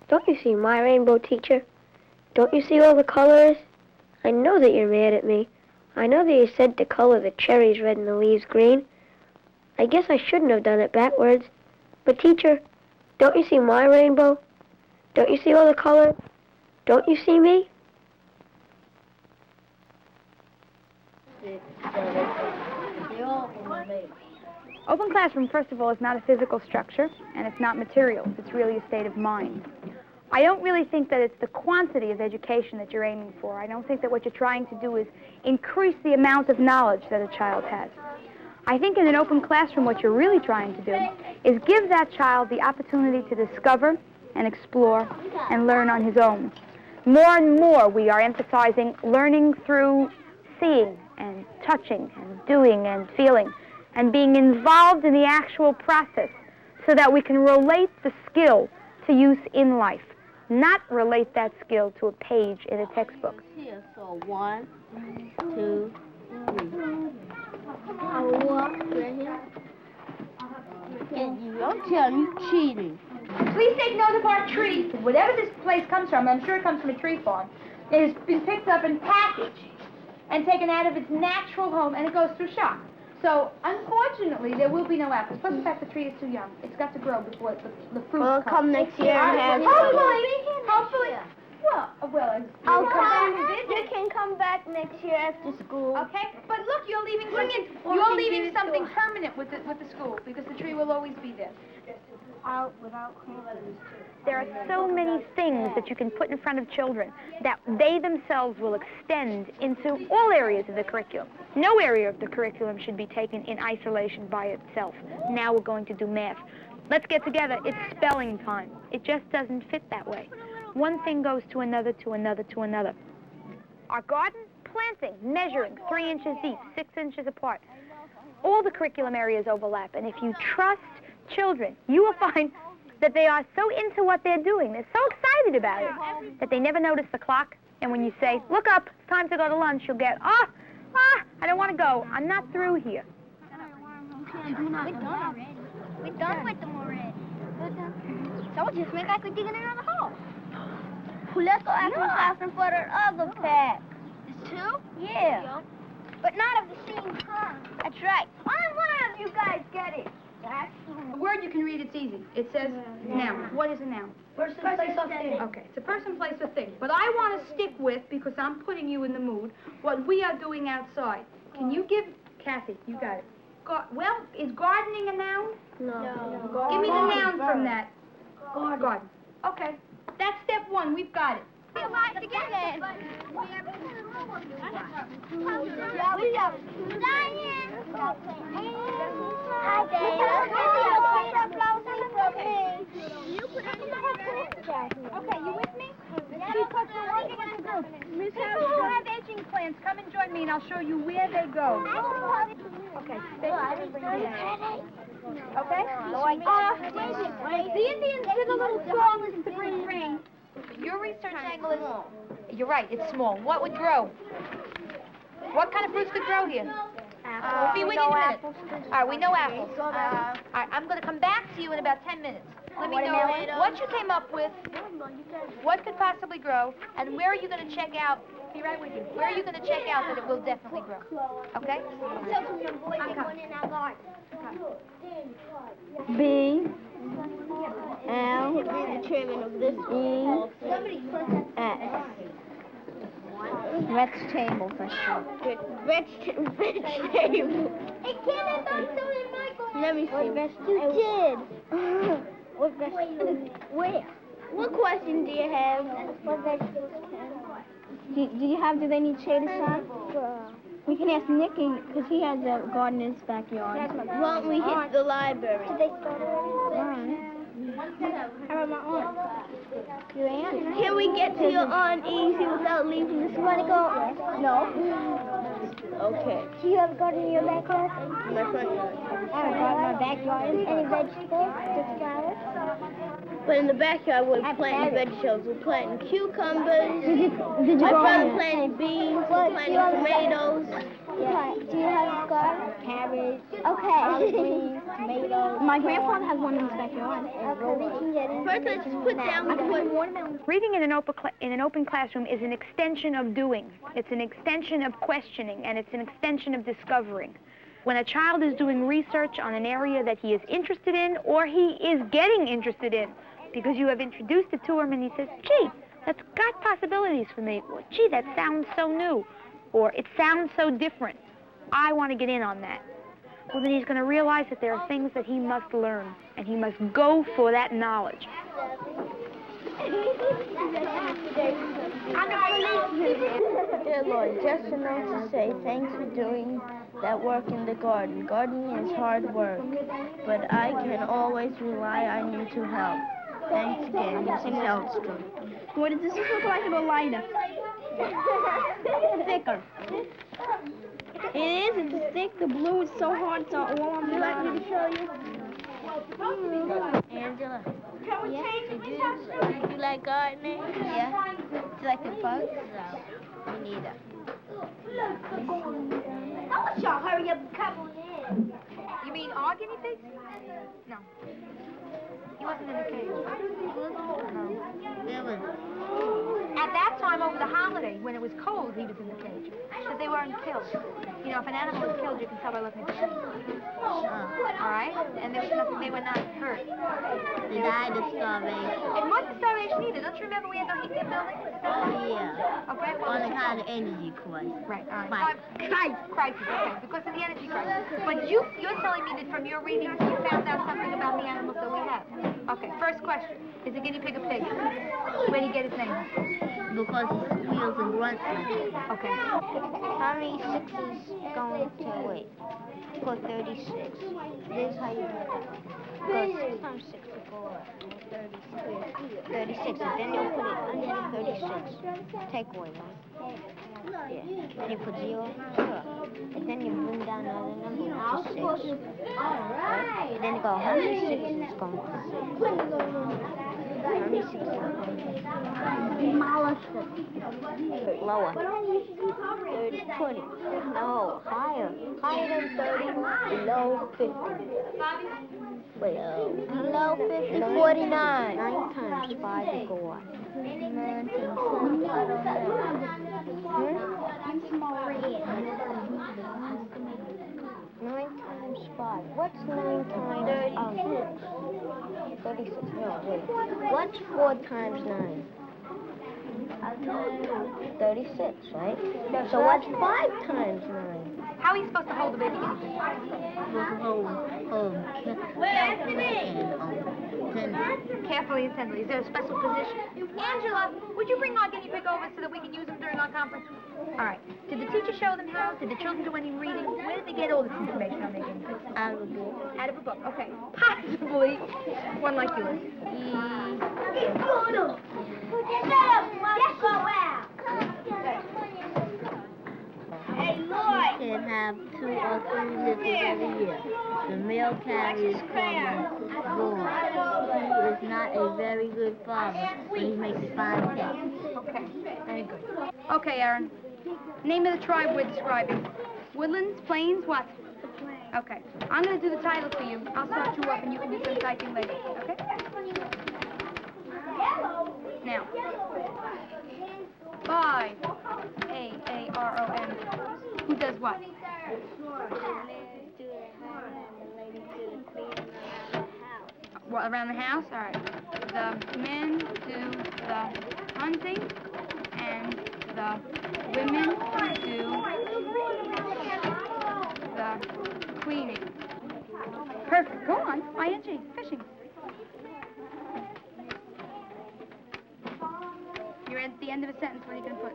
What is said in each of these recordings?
Don't you see my rainbow, teacher? Don't you see all the colors? I know that you're mad at me. I know that you said to color the cherries red and the leaves green. I guess I shouldn't have done it backwards. But teacher, don't you see my rainbow? Don't you see all the colors? Don't you see me? Open classroom, first of all, is not a physical structure, and it's not materials. It's really a state of mind. I don't really think that it's the quantity of education that you're aiming for. I don't think that what you're trying to do is increase the amount of knowledge that a child has. I think in an open classroom what you're really trying to do is give that child the opportunity to discover and explore and learn on his own. More and more we are emphasizing learning through seeing and touching and doing and feeling and being involved in the actual process so that we can relate the skill to use in life, not relate that skill to a page in a textbook. Here, so 1, 2, 3. Don't tell me you cheating. Please take note of our tree. Whatever this place comes from, I'm sure it comes from a tree farm, it has been picked up and packaged and taken out of its natural home, and it goes through shock. So, unfortunately, there will be no apples. Plus, the fact the tree is too young. It's got to grow before the fruit Well, comes. come next year and have Hopefully. You can come back next year after school. Okay, but look, you're leaving something permanent with the school because the tree will always be there. There are so many things that you can put in front of children that they themselves will extend into all areas of the curriculum. No area of the curriculum should be taken in isolation by itself. Now we're going to do math. Let's get together. It's spelling time. It just doesn't fit that way. One thing goes to another, to another, to another. Our garden, planting, measuring, 3 inches deep, 6 inches apart. All the curriculum areas overlap, and if you trust children, you will find that they are so into what they're doing, they're so excited about it, that they never notice the clock. And when you say, look up, it's time to go to lunch, you'll get, I don't want to go. I'm not through here. We're done already. We're done with them already. So just make like we're digging another hole. Let's go after the classroom for the other pack. There's 2? Yeah. But not of the same kind. That's right. Why one of you guys get it? A word you can read, it's easy. It says noun. What is a noun? Person, place, or thing. Okay, it's a person, place, or thing. But I want to stick with, because I'm putting you in the mood, what we are doing outside. Can you give, Kathy, you got it. Well, is gardening a noun? No. Give me the noun from that. Garden. Okay, that's step 1. We've got it. We like to get it. Okay, you with me? Because we're working in a group. People who have etching plans, come and join me and I'll show you where they go. Okay, okay? The Indians did a little song in spring rain. Your research angle is... You're right, it's small. What would grow? What kind of fruits could grow here? We'll be with you in a minute. All right, we know apples. All right, I'm going to come back to you in about 10 minutes. Let me know what you came up with, what could possibly grow, and where are you going to check out, be right with you, where are you going to check out that it will definitely grow, okay? B. L. The chairman of this E. S. Vegetable for sure. Vegetable. Hey, kid, I thought so in Michael. Let me see. You did. What vegetables? Where? What question do you have? What vegetables can? Do they need shade or sun? We can ask Nicky, because he has a garden in his backyard. Why don't we hit the library? Did they start already? How about my aunt? Your aunt? Can we get to your aunt easy without leaving the school? Want to go? No. Okay. Do you have a garden in your backyard? My front yard. I have a garden in my backyard. Any vegetables? Just flowers? But in the backyard, we're planting vegetables. We're planting cucumbers. Did you My go brother on? planted beans. We're planting tomatoes. What? Do you have a garden? Cabbage. Okay. Greens, tomatoes. My grandfather has one in his backyard. Okay, we can get into First, let's put down the watermelon. Reading in an open classroom is an extension of doing. It's an extension of questioning, and it's an extension of discovering. When a child is doing research on an area that he is interested in or he is getting interested in, because you have introduced it to him and he says, gee, that's got possibilities for me. Or, gee, that sounds so new. Or it sounds so different. I want to get in on that. Well, then he's going to realize that there are things that he must learn, and he must go for that knowledge. Dear Lord, just enough to say thanks for doing that work in the garden. Gardening is hard work, but I can always rely on you to help. Thanks again, Mrs. Helestrom. What does this look like in a lighter? Thicker. It is. It's a stick. The blue is so hard. It's all on the bottom. Would you like me to show you? Angela, did you like gardening? Yeah. Do you like the bugs? No. Me neither. Y'all hurry up and couple in. You mean our guinea pigs? No. He wasn't in the cage. Really? At that time over the holiday, when it was cold, he was in the cage. Because they weren't killed. You know, if an animal is killed, you can tell by looking at the animal. All right? And there was nothing, they were not hurt. They died of starvation. It wasn't starvation either. Don't you remember we had no heat in the building? Oh, yeah. Okay, well, On account of energy crisis. right, all Right. right. Crisis, okay, because of the energy crisis. But you're telling me that from your readings you found out something about the animals that we have. Okay, first question. Is a guinea pig a pig? Where did he get his name? Because he squeals and grunts like it. Okay. How many sixes going to wait? For 36. This is how you do it. Because 6 times 6 is 36. And then you'll put it underneath 36. Take away 1. Yeah. Then you put 0. And then you bring down another number, which is 6. Right. And then you go, how many 6s is going to 6? How many 6s are going to 6? Lower. 30, 20. No, higher. Higher than 30. Below 50. Below 50, 49. 9 times 5 is what? 9 times 5. Nine times 5. What's 9 times 36. No, wait. What's 4 times 9? 36, right? So what's 5 times 9? How are you supposed to hold the baby guinea pig? Carefully and tenderly. Is there a special position? Angela, would you bring our guinea pig over so that we can use him during our conference? All right. Did the teacher show them how? Did the children do any reading? Where did they get all this information on their guinea pigs? Out of a book. Out of a book. Okay. Possibly one like yours. She can have 2 or 3 litters every year. The male carrier is called a boy. He is not a very good father, but he makes fine cakes. Okay. Very good. Okay, Aaron. Name of the tribe we're describing. Woodlands, plains, what? Okay. I'm going to do the title for you. I'll start you up and you can do some typing later. Okay? Now. By A-A-R-O-N. Who does what? What, around the house? All right. The men do the hunting, and the women do the cleaning. Perfect. Go on. ING. Fishing. You're at the end of a sentence. What are you going to put?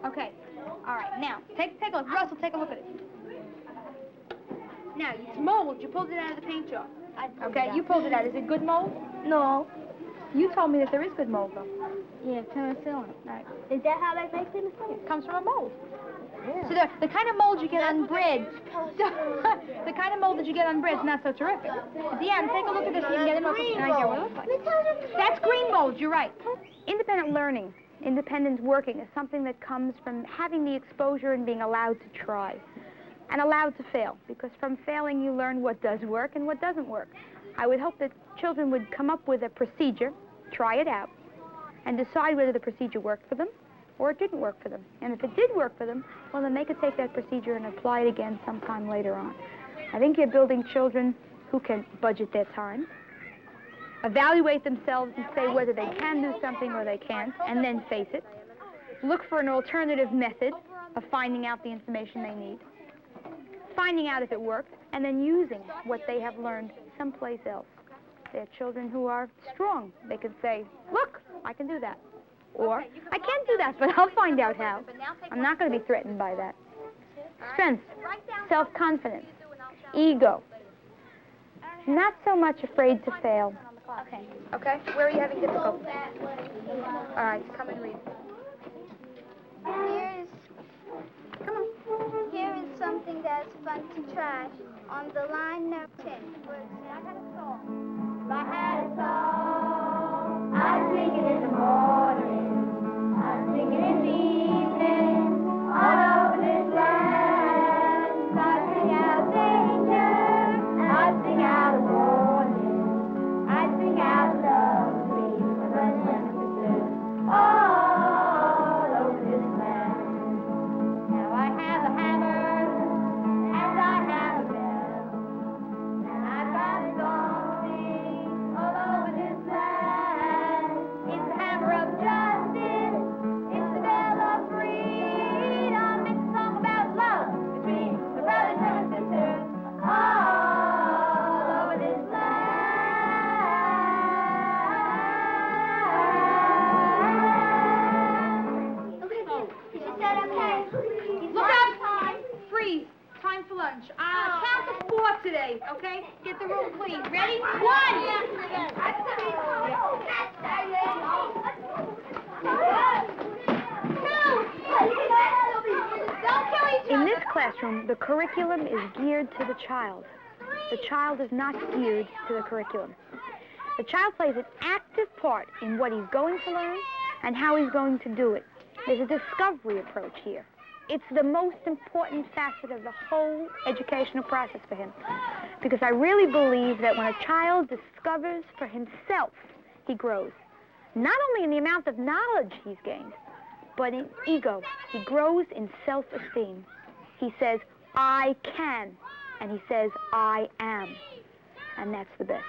Okay. All right. Now, take a look. Russell, take a look at it. Now, it's mold. You pulled it out of the paint jar. Okay, you pulled it out. Is it good mold? No. You told me that there is good mold, though. Yeah, penicillin. All right. Is that how they make penicillin? It comes from a mold. Yeah. So the kind of mold you get on bread, the kind of mold that you get on bread is not so terrific. Deanne, take a look at this and you can get an idea what it looks like. That's green mold, you're right. Independent learning independence working is something that comes from having the exposure and being allowed to try and allowed to fail, because from failing you learn what does work and what doesn't work. I would hope that children would come up with a procedure, try it out, and decide whether the procedure worked for them or it didn't work for them. And if it did work for them, well, then they could take that procedure and apply it again sometime later on. I think you're building children who can budget their time, evaluate themselves and say whether they can do something or they can't, and then face it. Look for an alternative method of finding out the information they need, finding out if it worked, and then using what they have learned someplace else. They're children who are strong. They can say, look, I can do that. Or, I can't do that, but I'll find out how. I'm not going to be threatened by that. Strength, self-confidence, ego. Not so much afraid to fail. Okay. Okay? Where are you having difficulty? All right, come and read. Here is something that's fun to try. On the line number 10. I had a song. I had a song. I sing it in the morning. I sing it in the evening. All over this land. I sing out danger. I sing out warning. I sing out love, sweet brothers and sisters. All over this land. Now I have a hammer, and I have a bell, and I've got a song sing all over this land. It's the hammer of justice, it's the bell of freedom, it's a song about love between the brothers and sisters all over this land. She said okay. Look out! Freeze! Time for lunch. Count to 4 today, okay? Get the room clean. Ready? 1! In this classroom, the curriculum is geared to the child. The child is not geared to the curriculum. The child plays an active part in what he's going to learn and how he's going to do it. There's a discovery approach here. It's the most important facet of the whole educational process for him. Because I really believe that when a child discovers for himself, he grows. Not only in the amount of knowledge he's gained, but in ego. He grows in self-esteem. He says, I can, and he says, I am. And that's the best.